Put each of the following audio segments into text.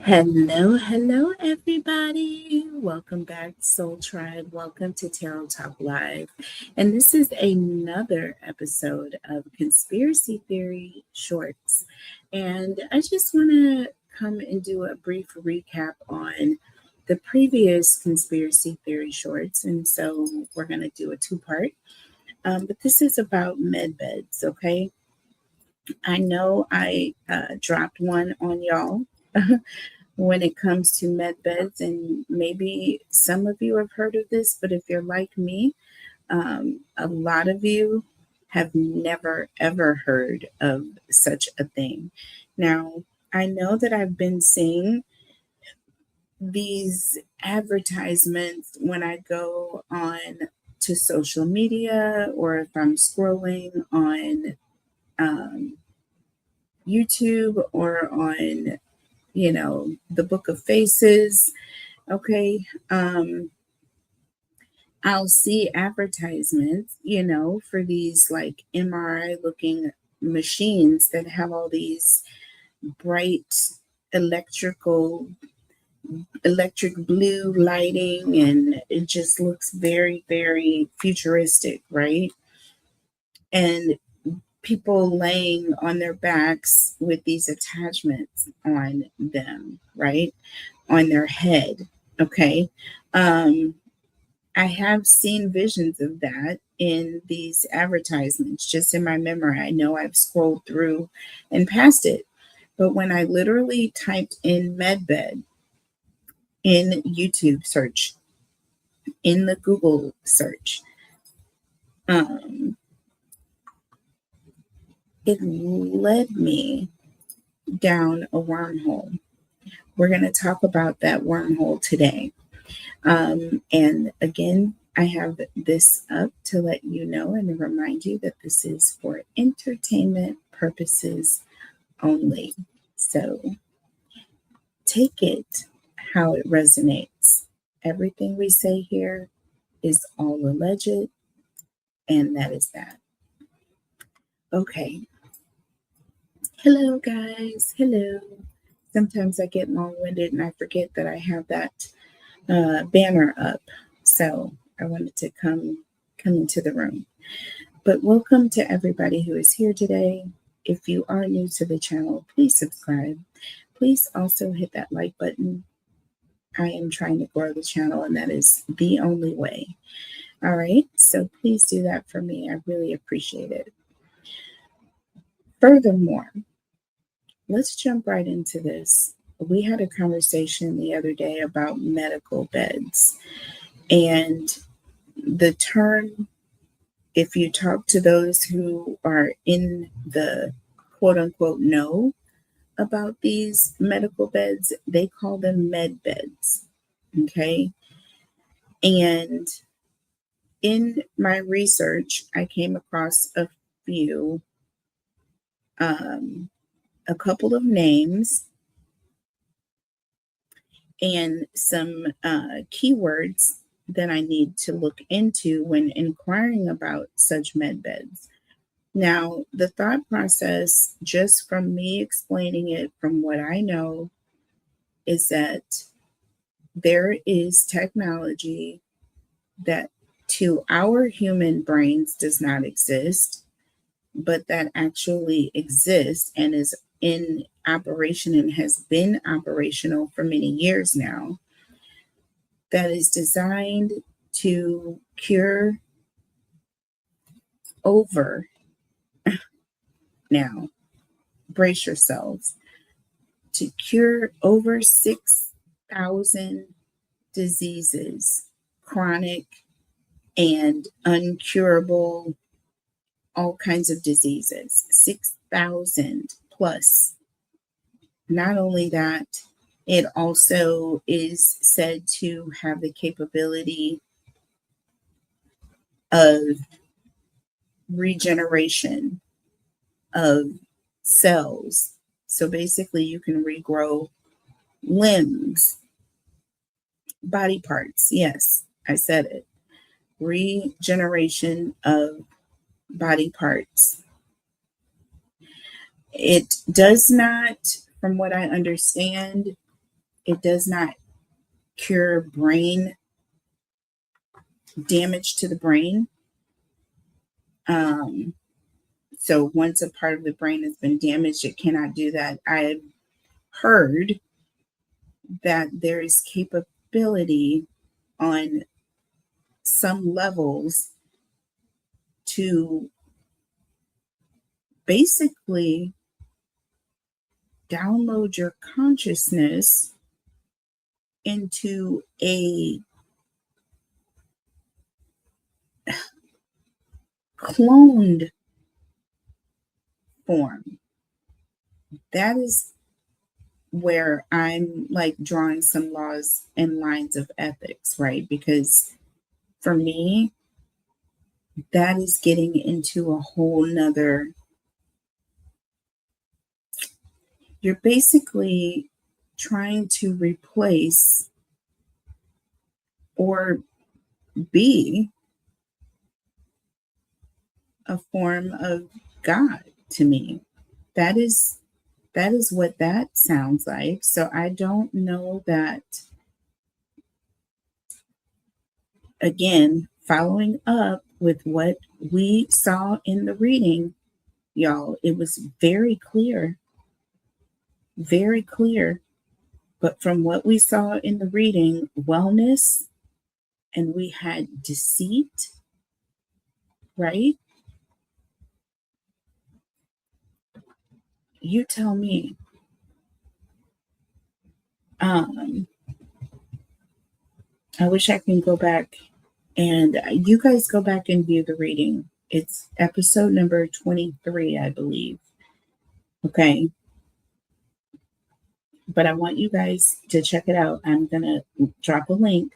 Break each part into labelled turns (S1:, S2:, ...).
S1: Hello, everybody. Welcome back, Soul Tribe. Welcome to Tarot Talk Live. And this is another episode of Conspiracy Theory Shorts. And I just want to come and do a brief recap on the previous Conspiracy Theory Shorts. And so we're going to do a two-part. But this is about med beds, okay? I know I dropped one on y'all. When it comes to med beds, and maybe some of you have heard of this, but if you're like me, a lot of you have never ever heard of such a thing. Now, I know that I've been seeing these advertisements when I go on to social media or if I'm scrolling on YouTube or on the Book of Faces. Okay. I'll see advertisements, for these like MRI looking machines that have all these bright electrical electric blue lighting, and it just looks very, very futuristic, right? And people laying on their backs with these attachments on them, right? On their head. Okay. I have seen visions of that in these advertisements, just in my memory. I know I've scrolled through and passed it. But when I literally typed in medbed in YouTube search, in the Google search, it led me down a wormhole. We're going to talk about that wormhole today. And again, I have this up to let you know and to remind you that this is for entertainment purposes only. So take it how it resonates. Everything we say here is all alleged, and that is that. Okay. Hello, guys. Hello. Sometimes I get long-winded and I forget that I have that banner up. So I wanted to come into the room. But welcome to everybody who is here today. If you are new to the channel, please subscribe. Please also hit that like button. I am trying to grow the channel, and that is the only way. All right, so please do that for me. I really appreciate it. Furthermore, let's jump right into this. We had a conversation the other day about medical beds, and the term, if you talk to those who are in the quote unquote know about these medical beds, they call them med beds. Okay. And in my research, I came across a few, a couple of names and some keywords that I need to look into when inquiring about such med beds. Now, the thought process, just from me explaining it from what I know, is that there is technology that to our human brains does not exist, but that actually exists and is in operation and has been operational for many years now, that is designed to cure over, now brace yourselves, to cure over 6,000 diseases, chronic and uncurable, all kinds of diseases, 6,000 plus. Not only that, it also is said to have the capability of regeneration of cells. So basically, you can regrow limbs, body parts. Yes, I said it. Regeneration of body parts. It does not, from what I understand, It does not cure brain damage to the brain. So once a part of the brain has been damaged, it cannot do that. I've heard that there is capability on some levels to basically download your consciousness into a cloned form. That is where I'm like drawing some laws and lines of ethics, right? Because for me, that is getting into a whole nother, you're basically trying to replace or be a form of God to me. That is what that sounds like. So I don't know that, again, following up with what we saw in the reading, y'all, it was very clear, very clear. But from what we saw in the reading, wellness, and we had deceit, right? You tell me. I wish I can go back and you guys go back and view the reading. It's episode number 23, I believe. Okay. But I want you guys to check it out. I'm going to drop a link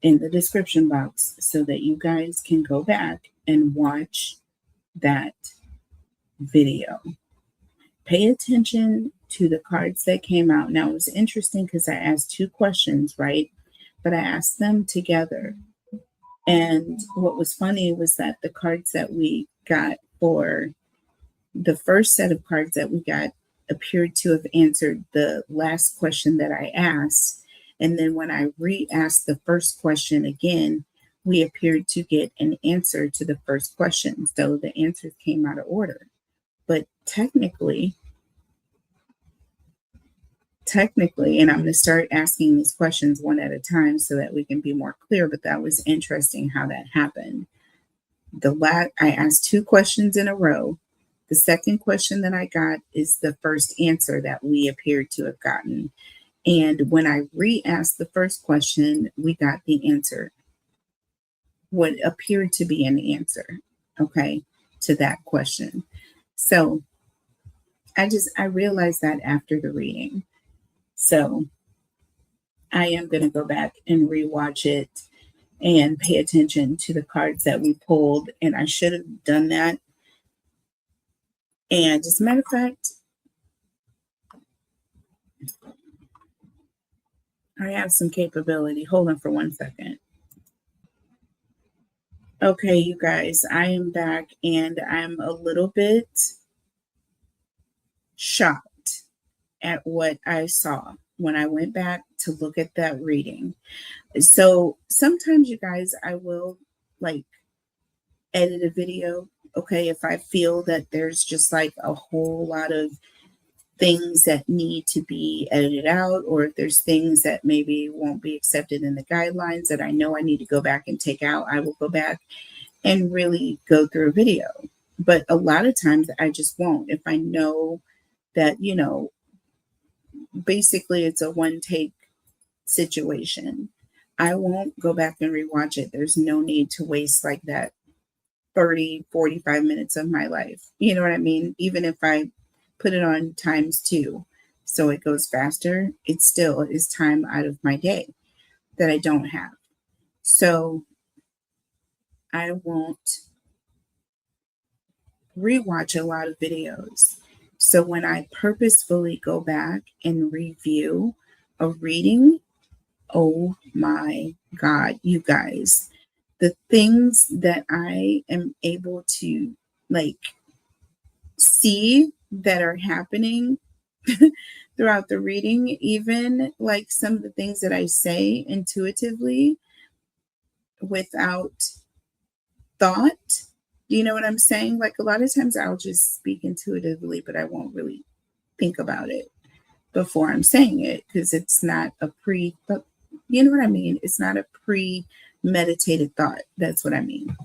S1: in the description box so that you guys can go back and watch that video. Pay attention to the cards that came out. Now, it was interesting because I asked 2 questions, right? But I asked them together. And what was funny was that the cards that we got for the first set of cards that we got appeared to have answered the last question that I asked. And then when I re-asked the first question again, we appeared to get an answer to the first question. So the answers came out of order. But technically, and I'm going to start asking these questions one at a time so that we can be more clear, but that was interesting how that happened. I asked 2 questions in a row. The second question that I got is the first answer that we appeared to have gotten. And when I re-asked the first question, we got the answer, what appeared to be an answer, okay, to that question. So I realized that after the reading. So I am going to go back and rewatch it and pay attention to the cards that we pulled. And I should have done that. And as a matter of fact, I have some capability. Hold on for 1 second. Okay, you guys, I am back and I'm a little bit shocked at what I saw when I went back to look at that reading. So sometimes, you guys, I will like edit a video, okay, if I feel that there's just like a whole lot of things that need to be edited out, or if there's things that maybe won't be accepted in the guidelines that I know I need to go back and take out, I will go back and really go through a video. But a lot of times I just won't. If I know that, basically it's a one take situation, I won't go back and rewatch it. There's no need to waste like that 30, 45 minutes of my life. You know what I mean? Even if I put it on times 2, so it goes faster, it still is time out of my day that I don't have. So I won't rewatch a lot of videos. So when I purposefully go back and review a reading, oh my God, you guys, the things that I am able to like see that are happening throughout the reading, even like some of the things that I say intuitively without thought. Do you know what I'm saying? Like a lot of times I'll just speak intuitively, but I won't really think about it before I'm saying it because it's not a but you know what I mean? It's not a premeditated thought. That's what I mean.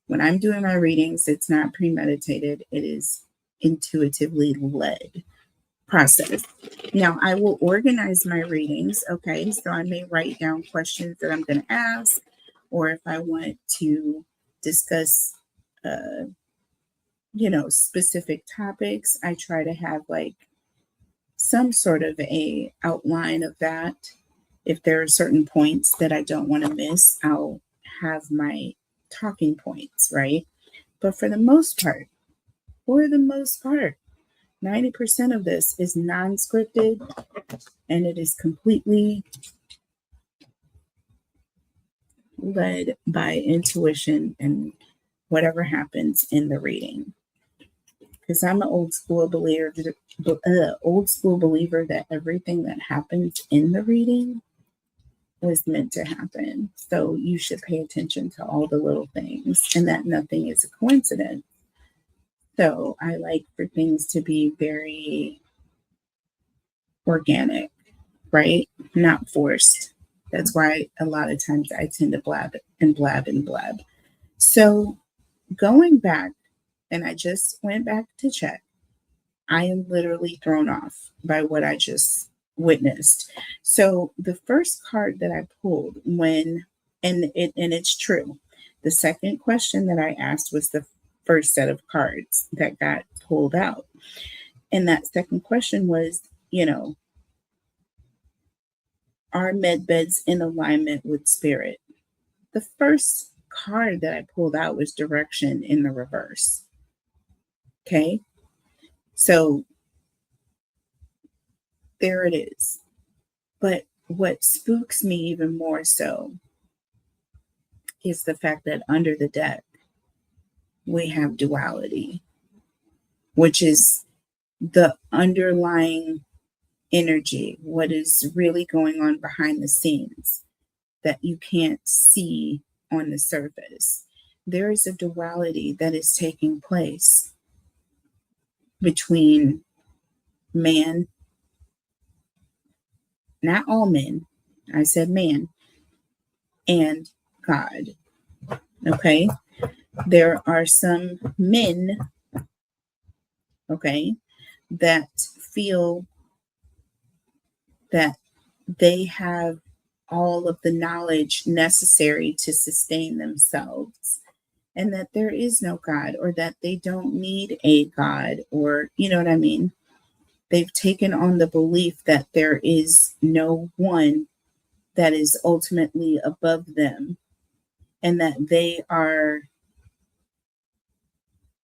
S1: When I'm doing my readings, it's not premeditated. It is intuitively led process. Now, I will organize my readings. Okay. So I may write down questions that I'm going to ask, or if I want to discuss, specific topics, I try to have like some sort of a outline of that. If there are certain points that I don't want to miss, I'll have my talking points, right? But for the most part, 90% of this is non-scripted and it is completely led by intuition and whatever happens in the reading. Because I'm an old school believer that everything that happens in the reading was meant to happen. So you should pay attention to all the little things and that nothing is a coincidence. So I like for things to be very organic, right? Not forced. That's why a lot of times I tend to blab and blab and blab. So going back, and I just went back to check, I am literally thrown off by what I just witnessed. So the first card that I pulled and it's true. The second question that I asked was the first set of cards that got pulled out. And that second question was, are med beds in alignment with spirit? The first card that I pulled out was direction in the reverse. Okay. So there it is. But what spooks me even more so is the fact that under the deck, we have duality, which is the underlying energy, what is really going on behind the scenes that you can't see on the surface. There is a duality that is taking place between man, not all men, I said man, and God. Okay. There are some men, okay, that feel that they have all of the knowledge necessary to sustain themselves and that there is no God or that they don't need a God, or you know what I mean? They've taken on the belief that there is no one that is ultimately above them and that they are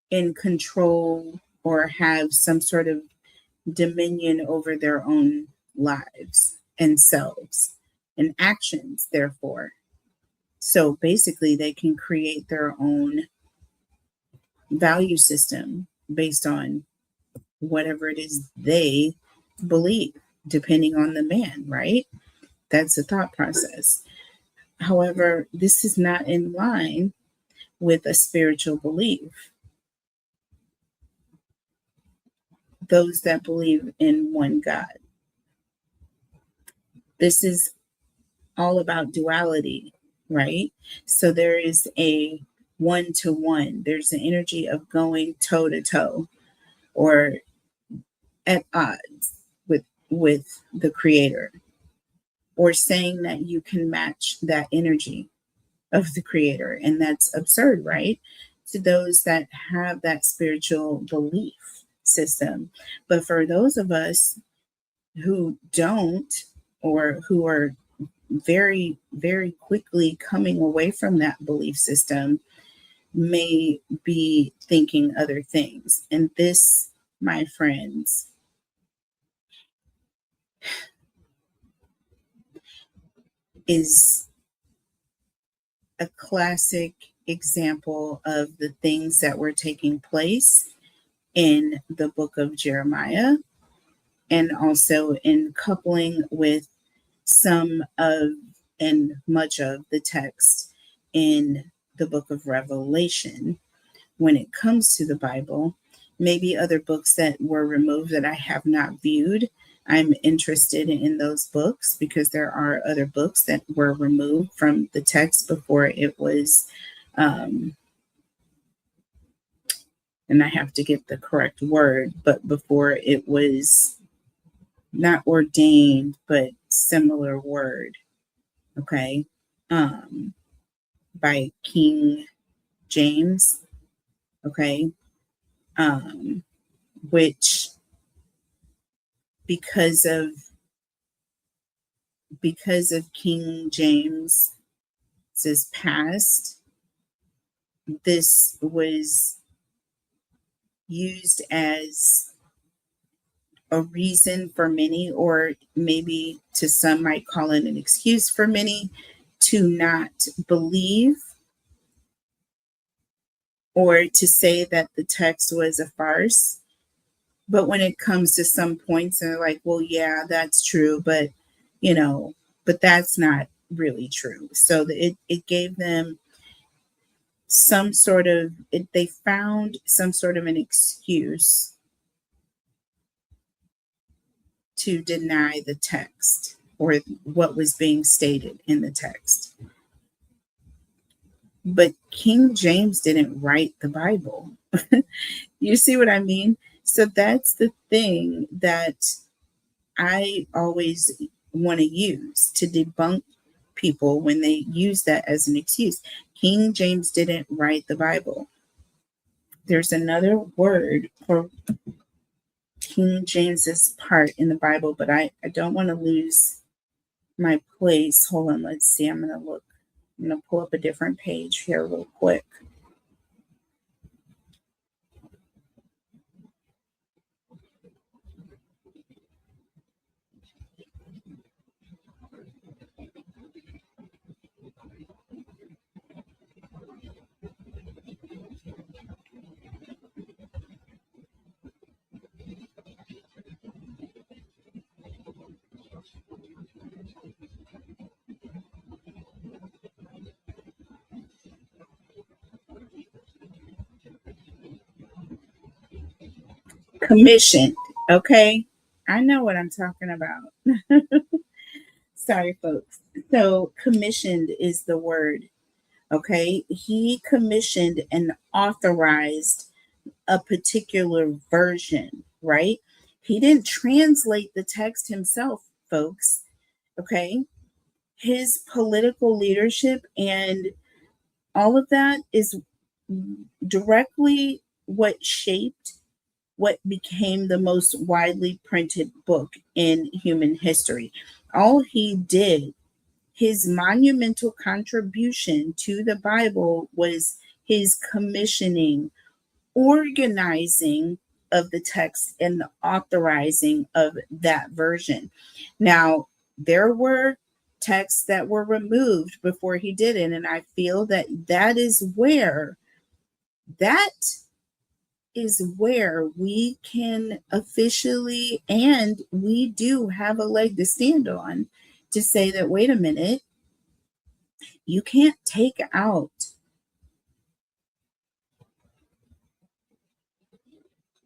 S1: in control or have some sort of dominion over their own lives and selves and actions, therefore. So basically, they can create their own value system based on whatever it is they believe, depending on the man, right? That's the thought process. However, this is not in line with a spiritual belief. Those that believe in one God. This is all about duality, right? So there is a one-to-one. There's the energy of going toe-to-toe or at odds with the creator, or saying that you can match that energy of the creator. And that's absurd, right? To those that have that spiritual belief system. But for those of us who don't, or who are very, very quickly coming away from that belief system, may be thinking other things. And this, my friends, is a classic example of the things that were taking place in the book of Jeremiah and also in coupling with some of and much of the text in the book of Revelation when it comes to the Bible. Maybe other books that were removed that I have not viewed. I'm interested in those books because there are other books that were removed from the text before it was, and I have to get the correct word, but before it was not ordained, but similar word, okay, by King James, okay, which because of King James's past, this was used as a reason for many, or maybe to some might call it an excuse for many, to not believe or to say that the text was a farce. But when it comes to some points, they're like, well, yeah, that's true, but but that's not really true. So it gave them some sort of they found some sort of an excuse to deny the text or what was being stated in the text. But King James didn't write the Bible. You see what I mean? So that's the thing that I always want to use to debunk people when they use that as an excuse. King James didn't write the Bible. There's another word for King James's part in the Bible, but I don't want to lose my place. Hold on, let's see. I'm going to pull up a different page here real quick. Commissioned. Okay. I know what I'm talking about. Sorry, folks. So, commissioned is the word. Okay. He commissioned and authorized a particular version, right? He didn't translate the text himself, folks. Okay. His political leadership and all of that is directly what shaped what became the most widely printed book in human history. All he did, his monumental contribution to the Bible, was his commissioning, organizing of the text, and the authorizing of that version. Now, there were texts that were removed before he did it, and I feel that that is where we can officially, and we do have a leg to stand on, to say that, wait a minute, you can't take out,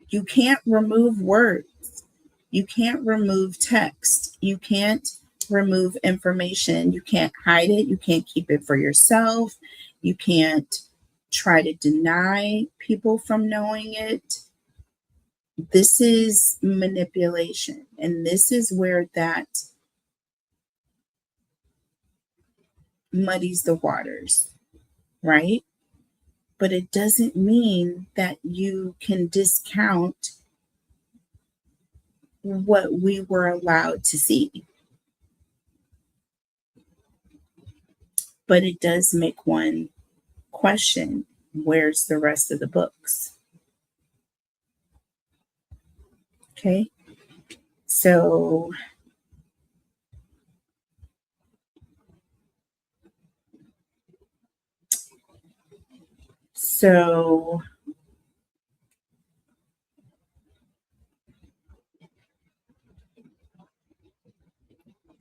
S1: you can't remove words, you can't remove text, you can't remove information, you can't hide it, you can't keep it for yourself, you can't try to deny people from knowing it. This is manipulation, and this is where that muddies the waters, right? But it doesn't mean that you can discount what we were allowed to see. But it does make one question, where's the rest of the books? Okay, so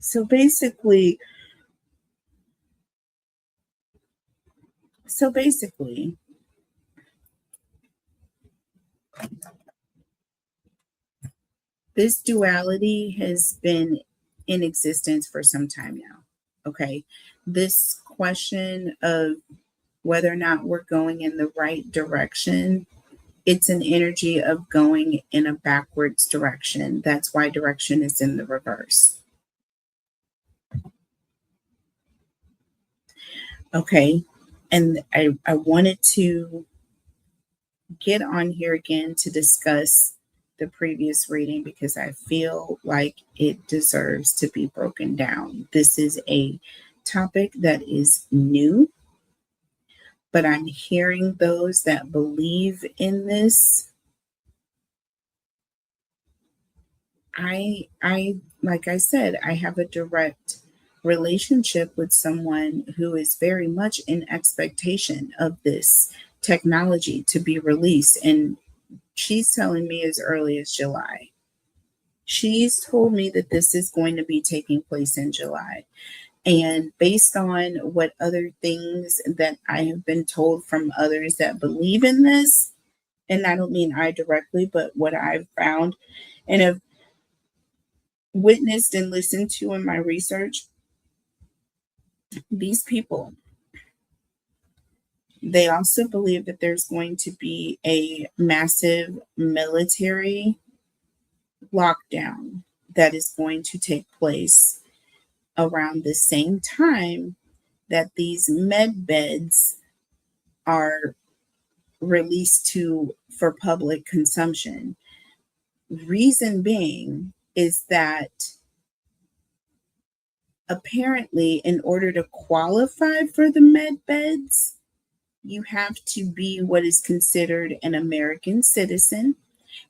S1: So basically, so basically, this duality has been in existence for some time now. Okay. This question of whether or not we're going in the right direction, it's an energy of going in a backwards direction. That's why direction is in the reverse. Okay. And I wanted to get on here again to discuss the previous reading because I feel like it deserves to be broken down. This is a topic that is new, but I'm hearing those that believe in this. I like I said, I have a direct relationship with someone who is very much in expectation of this technology to be released, and she's telling me as early as July. She's told me that this is going to be taking place in July. And based on what other things that I have been told from others that believe in this, and I don't mean I directly, but what I've found and have witnessed and listened to in my research, these people, they also believe that there's going to be a massive military lockdown that is going to take place around the same time that these med beds are released to for public consumption. Reason being is that apparently in order to qualify for the med beds, you have to be what is considered an American citizen,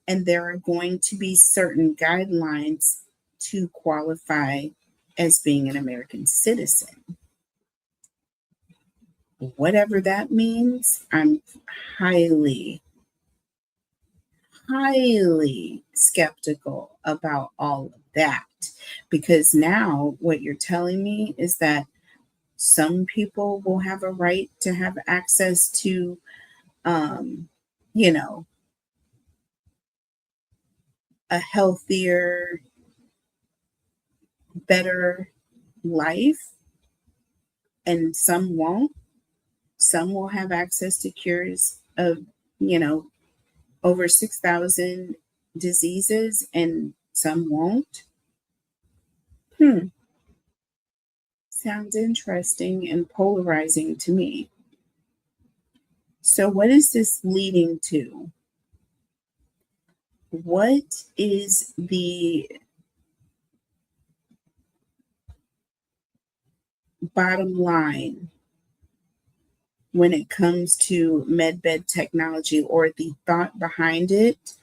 S1: and there are going to be certain guidelines to qualify as being an American citizen. Whatever that means, I'm highly, highly skeptical about all of that. Because now what you're telling me is that some people will have a right to have access to, um, you know, a healthier, better life, and some won't. Some will have access to cures of, you know, over 6,000 diseases, and some won't. Sounds interesting and polarizing to me. So, what is this leading to? What is the bottom line when it comes to medbed technology, or the thought behind it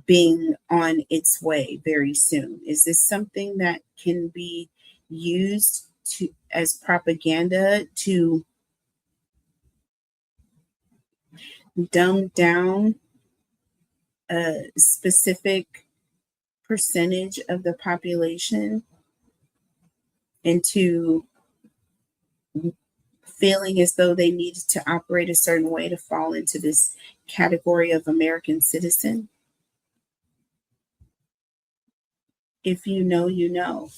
S1: being on its way very soon? Is this something that can be used to as propaganda to dumb down a specific percentage of the population into feeling as though they needed to operate a certain way to fall into this category of American citizen? If you know, you know.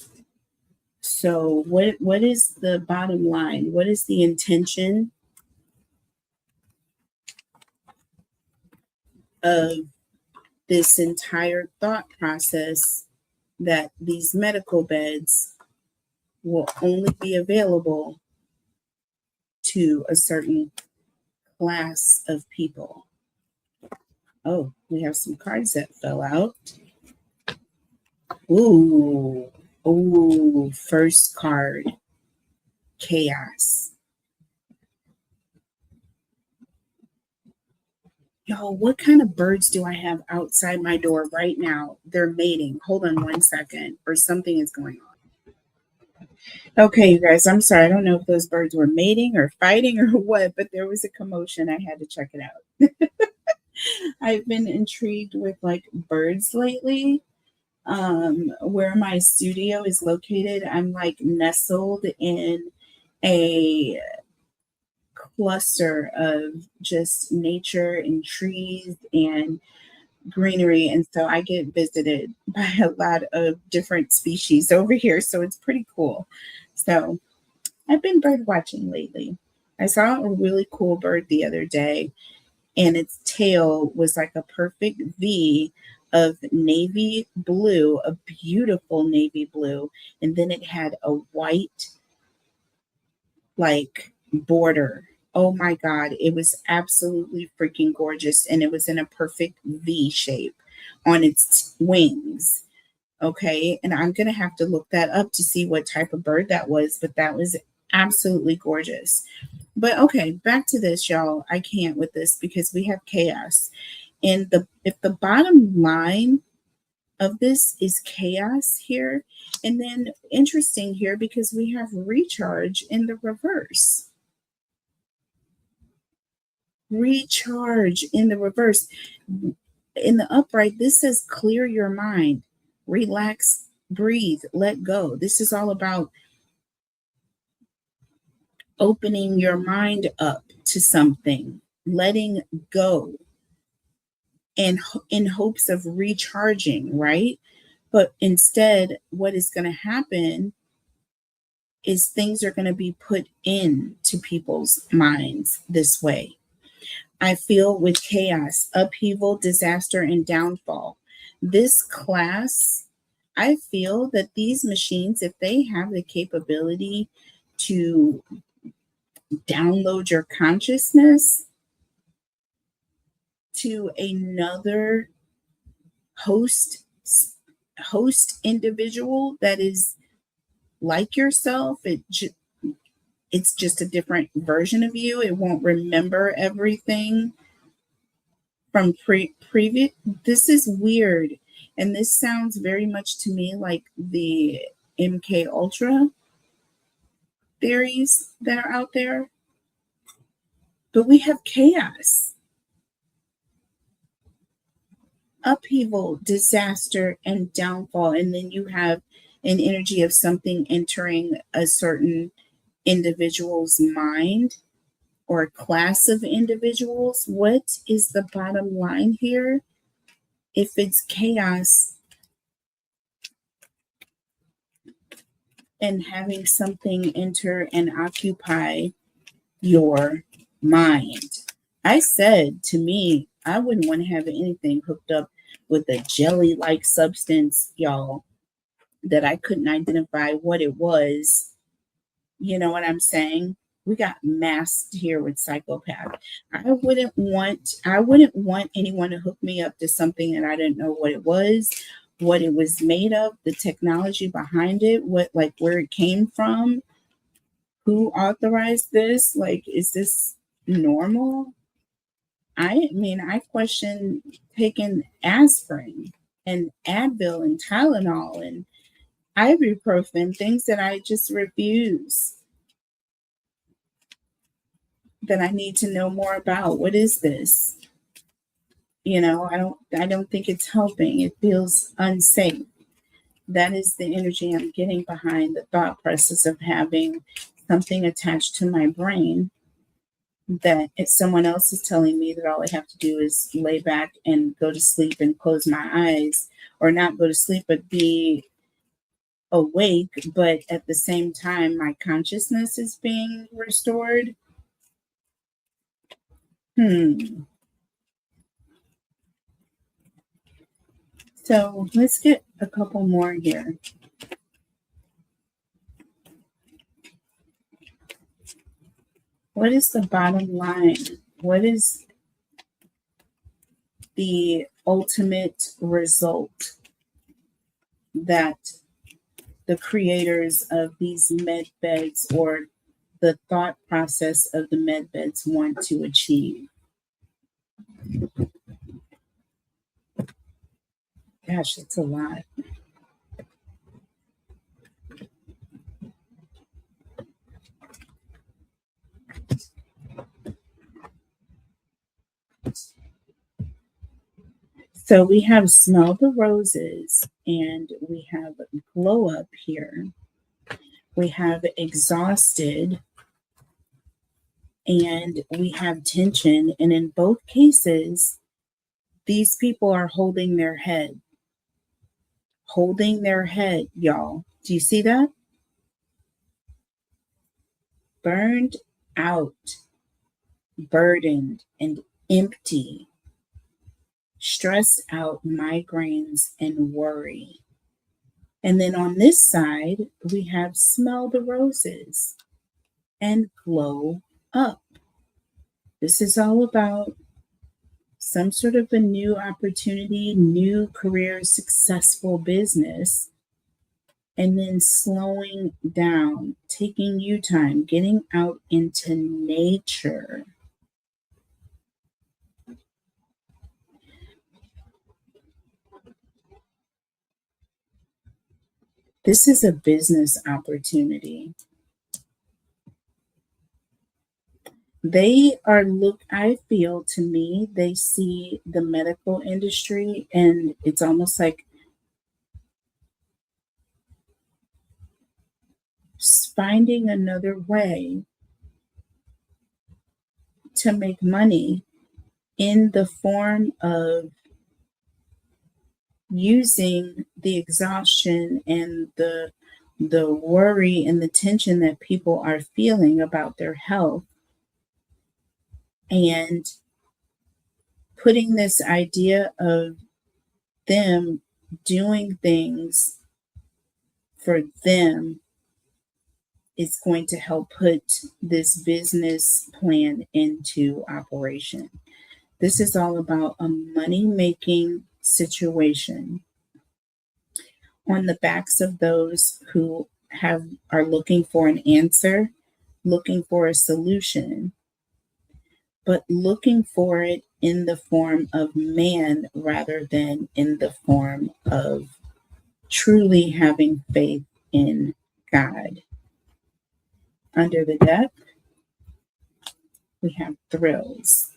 S1: So what is the bottom line? What is the intention of this entire thought process that these medical beds will only be available to a certain class of people? Oh, we have some cards that fell out. Ooh, first card, chaos. Y'all, what kind of birds do I have outside my door right now? They're mating. Hold on one second, or something is going on. Okay, you guys, I'm sorry. I don't know if those birds were mating or fighting or what, but there was a commotion. I had to check it out. I've been intrigued with like birds lately. Where my studio is located, I'm like nestled in a cluster of just nature and trees and greenery. And so I get visited by a lot of different species over here. So it's pretty cool. So I've been bird watching lately. I saw a really cool bird the other day, and its tail was like a perfect V of navy blue, a beautiful navy blue. And then it had a white, like, border. Oh my God, it was absolutely freaking gorgeous. And it was in a perfect V shape on its wings. Okay. And I'm going to have to look that up to see what type of bird that was, but that was absolutely gorgeous. But okay, back to this, y'all. I can't with this because we have chaos. And if the bottom line of this is chaos here, and then interesting here because we have recharge in the reverse. Recharge in the reverse. In the upright, this says clear your mind, relax, breathe, let go. This is all about opening your mind up to something, letting go, and in hopes of recharging, right? But instead, what is going to happen is things are going to be put into people's minds this way. I feel with chaos, upheaval, disaster, and downfall. This class, I feel that these machines, if they have the capability to download your consciousness to another host individual that is like yourself, it's just a different version of you. It won't remember everything from previous. This is weird, and this sounds very much to me like the MK Ultra theories that are out there. But we have chaos, upheaval, disaster, and downfall, and then you have an energy of something entering a certain individual's mind or a class of individuals. What is the bottom line here? If it's chaos and having something enter and occupy your mind. I said, to me, I wouldn't want to have anything hooked up with a jelly like substance, y'all, that I couldn't identify what it was. You know what I'm saying? We got masked here with psychopath. I wouldn't want anyone to hook me up to something that I didn't know what it was, what it was made of, the technology behind it, where it came from, who authorized this? Like, is this normal? I mean, I question taking aspirin and Advil and Tylenol and ibuprofen, things that I just refuse, that I need to know more about. What is this? I don't think it's helping. It feels unsafe. That is the energy I'm getting behind the thought process of having something attached to my brain, that if someone else is telling me that all I have to do is lay back and go to sleep and close my eyes, or not go to sleep, but be awake, but at the same time, my consciousness is being restored. So let's get a couple more here. What is the bottom line? What is the ultimate result that the creators of these med beds, or the thought process of the med beds, want to achieve? Gosh, it's a lot. So we have smell the roses and we have glow up here. We have exhausted and we have tension. And in both cases, these people are holding their head, y'all. Do you see that? Burned out, burdened, and empty, stressed out, migraines, and worry. And then on this side, we have smell the roses and glow up. This is all about some sort of a new opportunity, new career, successful business, and then slowing down, taking you time, getting out into nature. This is a business opportunity. I feel to me, they see the medical industry and it's almost like finding another way to make money in the form of using the exhaustion and the worry and the tension that people are feeling about their health and putting this idea of them doing things for them is going to help put this business plan into operation. This is all about a money making situation on the backs of those who are looking for an answer, looking for a solution, but looking for it in the form of man rather than in the form of truly having faith in God. Under the deck, we have thrills,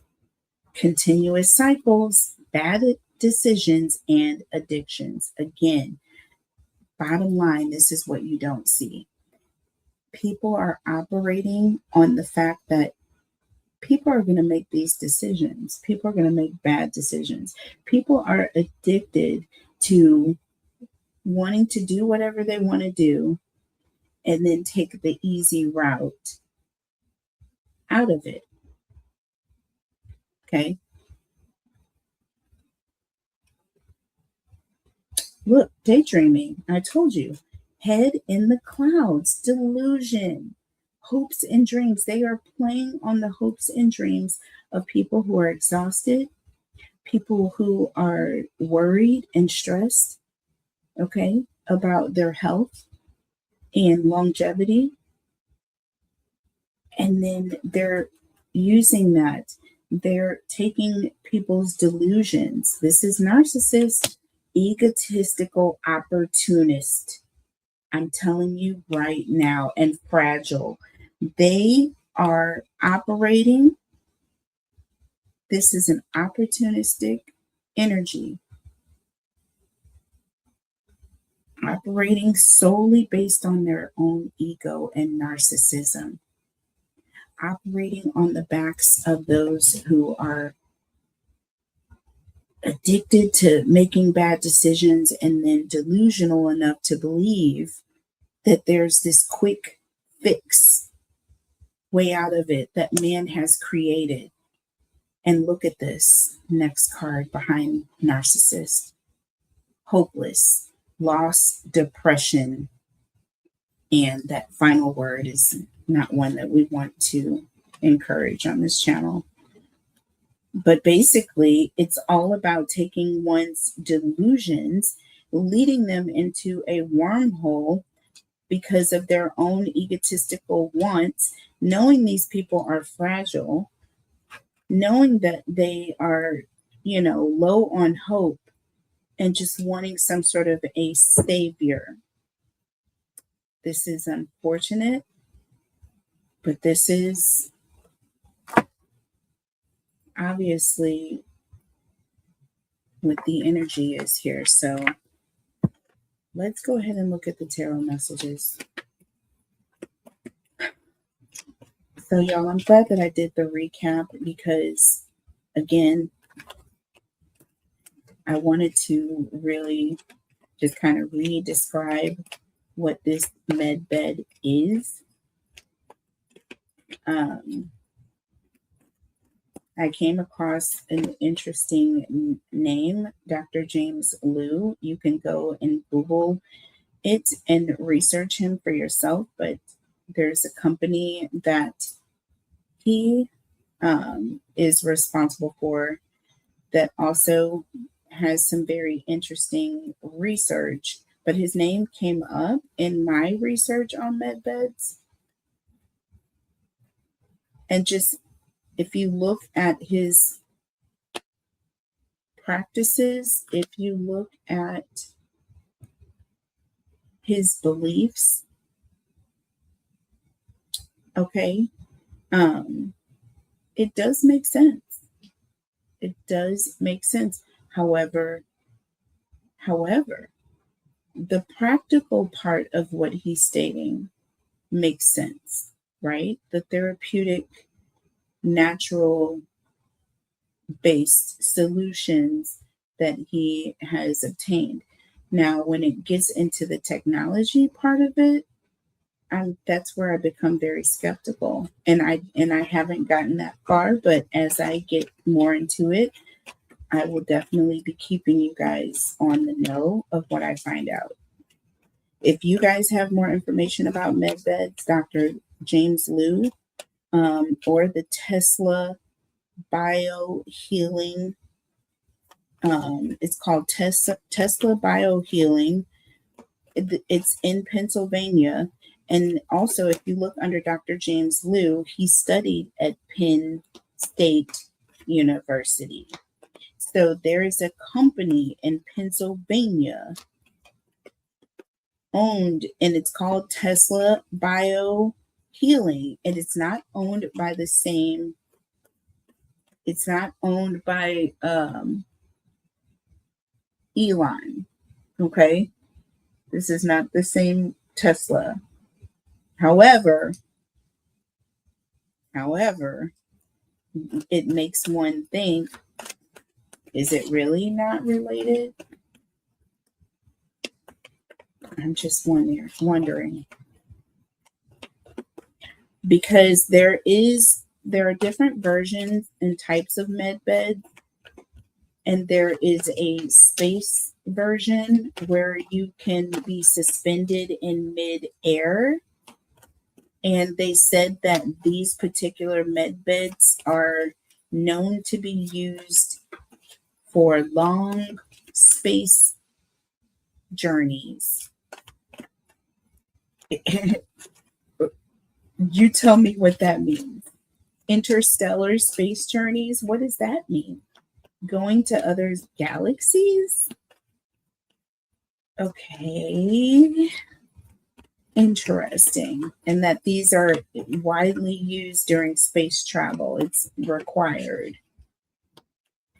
S1: continuous cycles, bad decisions, and addictions. Again, bottom line, this is what you don't see. People are operating on the fact that people are going to make these decisions. People are going to make bad decisions. People are addicted to wanting to do whatever they want to do and then take the easy route out of it. Okay. Look, daydreaming. I told you. Head in the clouds, delusion, hopes and dreams. They are playing on the hopes and dreams of people who are exhausted, people who are worried and stressed, okay, about their health and longevity. And then they're using that. They're taking people's delusions. This is narcissist, egotistical, opportunist. I'm telling you right now, and fragile. They are operating. This is an opportunistic energy, operating solely based on their own ego and narcissism, operating on the backs of those who are addicted to making bad decisions and then delusional enough to believe that there's this quick fix way out of it that man has created. And look at this next card behind narcissist: hopeless, loss, depression. And that final word is not one that we want to encourage on this channel. But basically, it's all about taking one's delusions, leading them into a wormhole because of their own egotistical wants, knowing these people are fragile, knowing that they are, low on hope, and just wanting some sort of a savior. This is unfortunate, but this is obviously what the energy is here. So let's go ahead and look at the tarot messages. So y'all, I'm glad that I did the recap because, again, I wanted to really just kind of re-describe what this med bed is. I came across an interesting name, Dr. James Liu. You can go and Google it and research him for yourself, but there's a company that he is responsible for that also has some very interesting research. But his name came up in my research on med beds. And just if you look at his practices, if you look at his beliefs, okay, it does make sense. It does make sense. However, the practical part of what he's stating makes sense, right? The therapeutic, natural based solutions that he has obtained. Now, when it gets into the technology part of it, that's where I become very skeptical, and I haven't gotten that far. But as I get more into it, I will definitely be keeping you guys on the know of what I find out. If you guys have more information about med beds, Dr. James Liu, or the Tesla biohealing, it's called Tesla biohealing. It's in Pennsylvania. And also, if you look under Dr. James Liu, he studied at Penn State University. So there is a company in Pennsylvania owned, and it's called Tesla Biohealing, and it's not owned by the same. It's not owned by Elon. Okay, this is not the same Tesla. However, it makes one think, is it really not related? I'm just wondering. Because there are different versions and types of med beds, and there is a space version where you can be suspended in mid-air. And they said that these particular med beds are known to be used for long space journeys. You tell me what that means. Interstellar space journeys? What does that mean? Going to other galaxies? Okay. Interesting. And that these are widely used during space travel. It's required.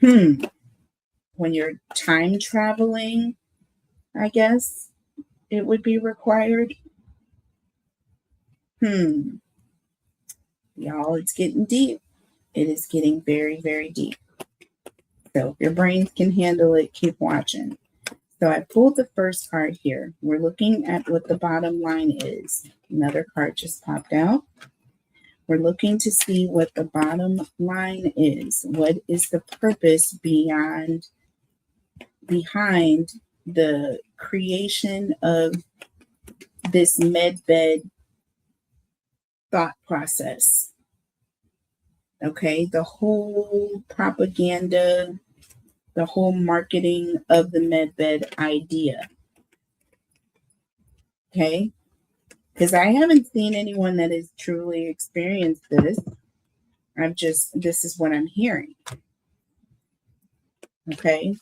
S1: When you're time traveling, I guess it would be required. Y'all, it's getting deep. It is getting very, very deep. So if your brains can handle it, keep watching. So I pulled the first card here. We're looking at what the bottom line is. Another card just popped out. We're looking to see what the bottom line is. What is the purpose behind the creation of this med bed thought process? Okay, the whole propaganda, the whole marketing of the med bed idea. Okay, because I haven't seen anyone that has truly experienced this. This is what I'm hearing. Okay.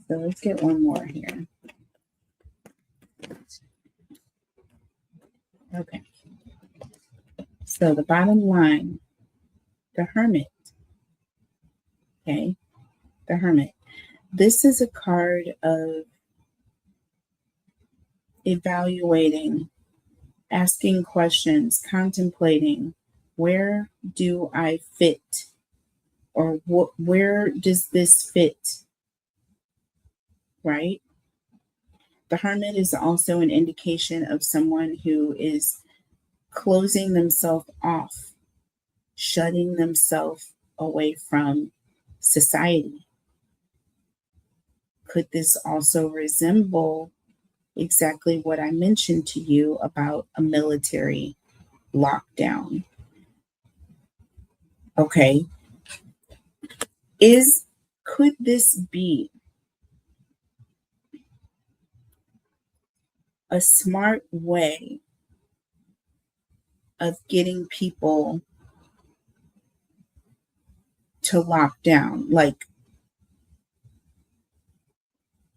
S1: So let's get one more here. Okay. So the bottom line, the Hermit. Okay, the Hermit. This is a card of evaluating, asking questions, contemplating, where do I fit? Or where does this fit? Right? The Hermit is also an indication of someone who is closing themselves off, shutting themselves away from society. Could this also resemble exactly what I mentioned to you about a military lockdown? Okay. Could this be a smart way of getting people to lock down? Like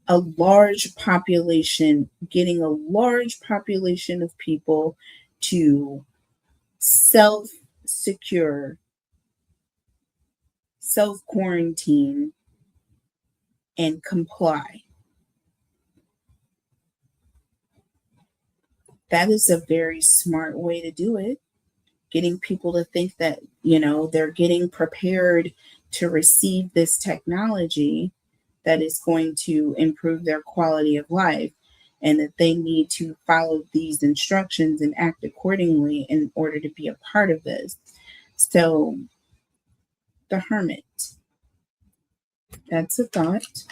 S1: getting a large population of people to self-secure, self-quarantine, and comply. That is a very smart way to do it. Getting people to think that, they're getting prepared to receive this technology that is going to improve their quality of life, and that they need to follow these instructions and act accordingly in order to be a part of this. So, the Hermit, that's a thought.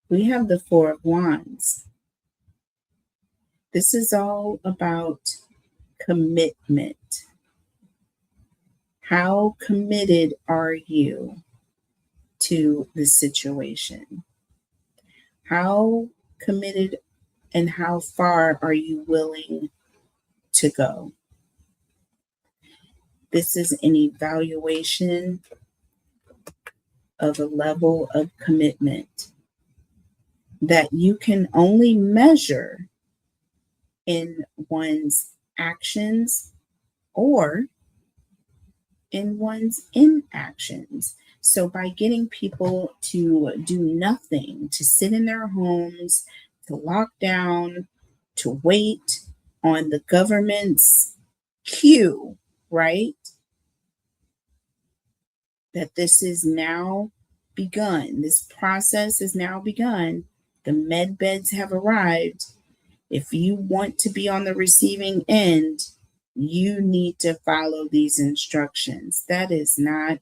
S1: We have the Four of Wands. This is all about commitment. How committed are you to the situation? How committed and how far are you willing to go? This is an evaluation of a level of commitment that you can only measure in one's actions or in one's inactions. So by getting people to do nothing, to sit in their homes, to lock down, to wait on the government's cue, right? That this is now begun. This process is now begun. The med beds have arrived. If you want to be on the receiving end, you need to follow these instructions. That is not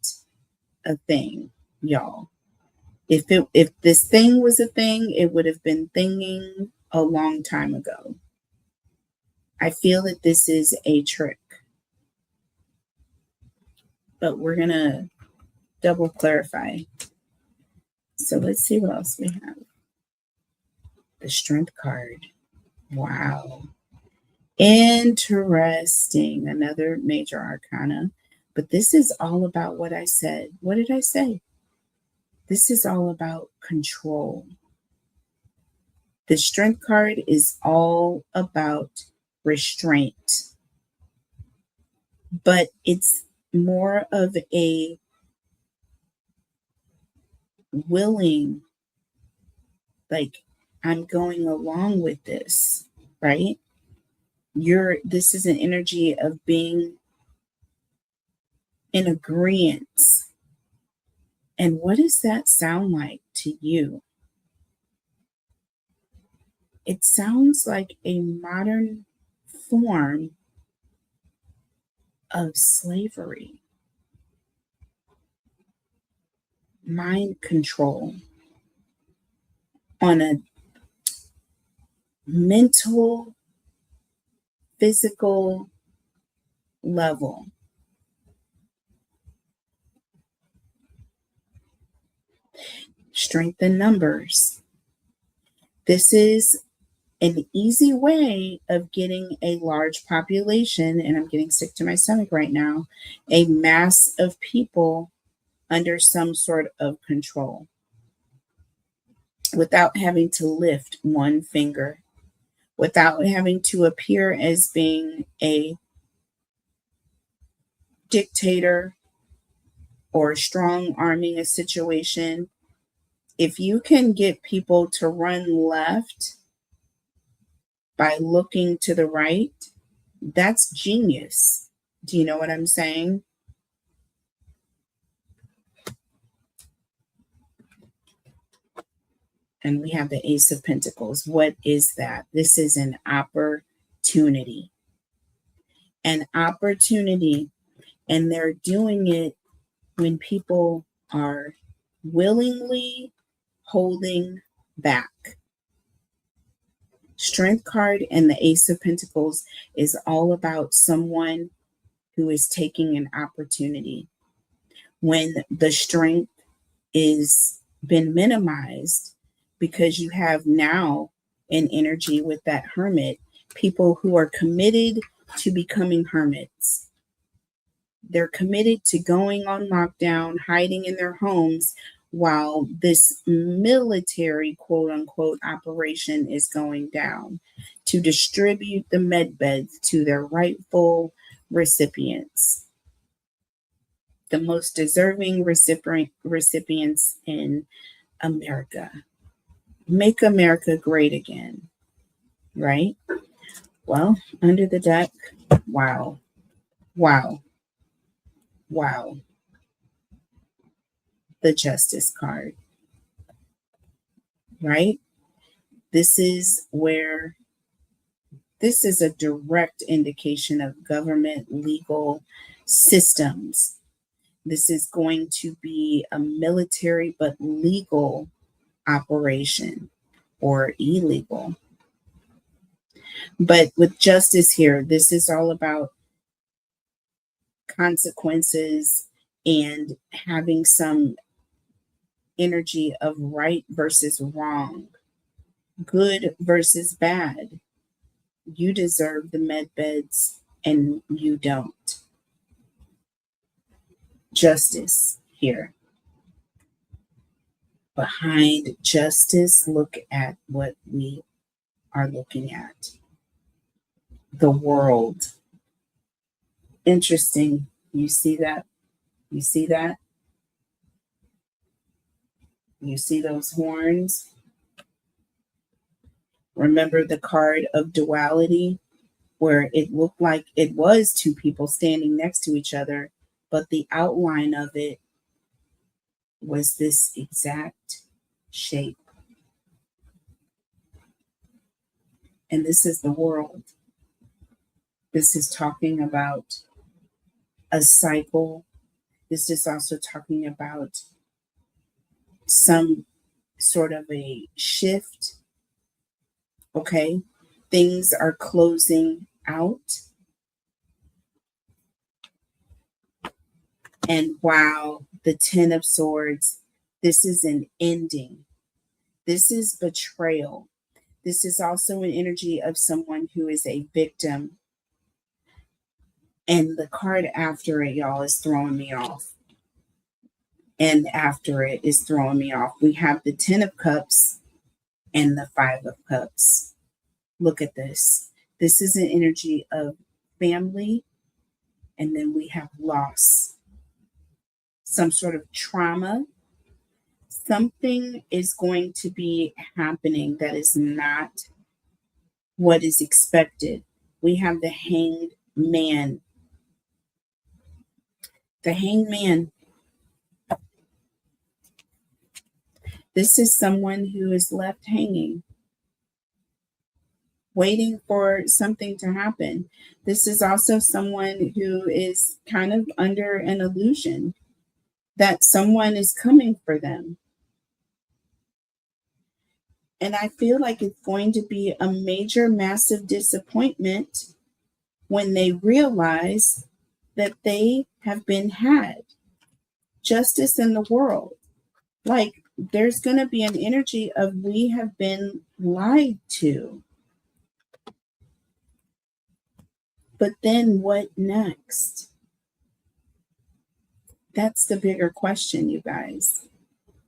S1: a thing, y'all. If this thing was a thing, it would have been thinging a long time ago. I feel that this is a trick. But we're going to double clarify. So let's see what else we have. The Strength card. Wow. Interesting. Another major arcana. But this is all about what I said. What did I say? This is all about control. The Strength card is all about restraint. But it's more of a willing, like, I'm going along with this, right? This is an energy of being in agreement. And what does that sound like to you? It sounds like a modern form of slavery, mind control on a mental, physical level. Strength in numbers. This is an easy way of getting a large population, and I'm getting sick to my stomach right now, a mass of people under some sort of control without having to lift one finger, without having to appear as being a dictator or strong arming a situation, if you can get people to run left by looking to the right, that's genius. Do you know what I'm saying? And we have the Ace of Pentacles. What is that? This is an opportunity. An opportunity. And they're doing it when people are willingly holding back. Strength card and the Ace of Pentacles is all about someone who is taking an opportunity. When the strength is been minimized, because you have now an energy with that Hermit, people who are committed to becoming hermits. They're committed to going on lockdown, hiding in their homes while this military, quote unquote, operation is going down to distribute the med beds to their rightful recipients, the most deserving recipients in America. Make America great again, right? Well, under the deck, wow, wow, wow. The Justice card, right? This is a direct indication of government legal systems. This is going to be a military but legal operation, or illegal. But with justice here, this is all about consequences and having some energy of right versus wrong, good versus bad. You deserve the med beds and you don't. Justice here. Behind justice, look at what we are looking at. The world. Interesting. You see that? You see that? You see those horns? Remember the card of duality, where it looked like it was two people standing next to each other, but the outline of it was this exact shape. And this is the world. This is talking about a cycle. This is also talking about some sort of a shift. Okay, things are closing out. And wow, the Ten of Swords, this is an ending. This is betrayal. This is also an energy of someone who is a victim. And the card after it, y'all, is throwing me off. And after it is throwing me off. We have the Ten of Cups and the Five of Cups. Look at this. This is an energy of family. And then we have loss. Some sort of trauma. Something is going to be happening that is not what is expected. We have the Hanged Man. The Hanged Man. This is someone who is left hanging, waiting for something to happen. This is also someone who is kind of under an illusion that someone is coming for them. And I feel like it's going to be a major, massive disappointment when they realize that they have been had. Justice in the world. Like, there's going to be an energy of we have been lied to. But then what next? That's the bigger question, you guys.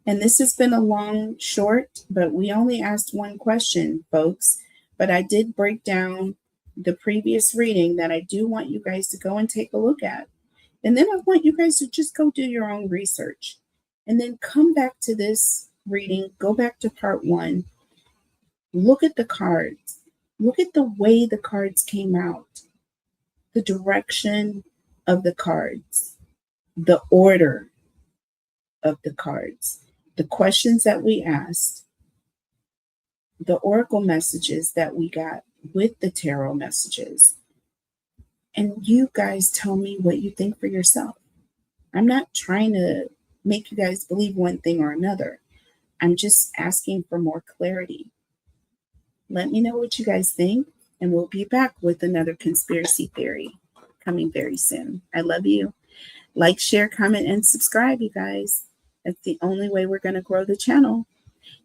S1: And this has been a long short, but we only asked one question, folks. But I did break down the previous reading that I do want you guys to go and take a look at. And then I want you guys to just go do your own research and then come back to this reading, go back to part 1, look at the cards, look at the way the cards came out, the direction of the cards, the order of the cards, the questions that we asked, the oracle messages that we got with the tarot messages. And you guys tell me what you think for yourself. I'm not trying to make you guys believe one thing or another. I'm just asking for more clarity. Let me know what you guys think, and we'll be back with another conspiracy theory coming very soon. I love you. Like, share, comment, and subscribe, you guys. That's the only way we're going to grow the channel.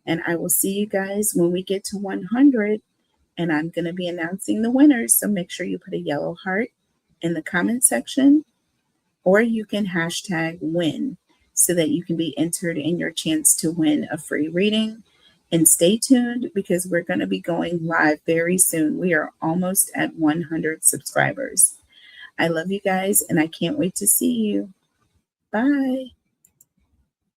S1: And I will see you guys when we get to 100. And I'm going to be announcing the winners. So make sure you put a yellow heart in the comment section, or you can hashtag win so that you can be entered in your chance to win a free reading. And stay tuned because we're going to be going live very soon. We are almost at 100 subscribers. I love you guys, and I can't wait to see you. Bye.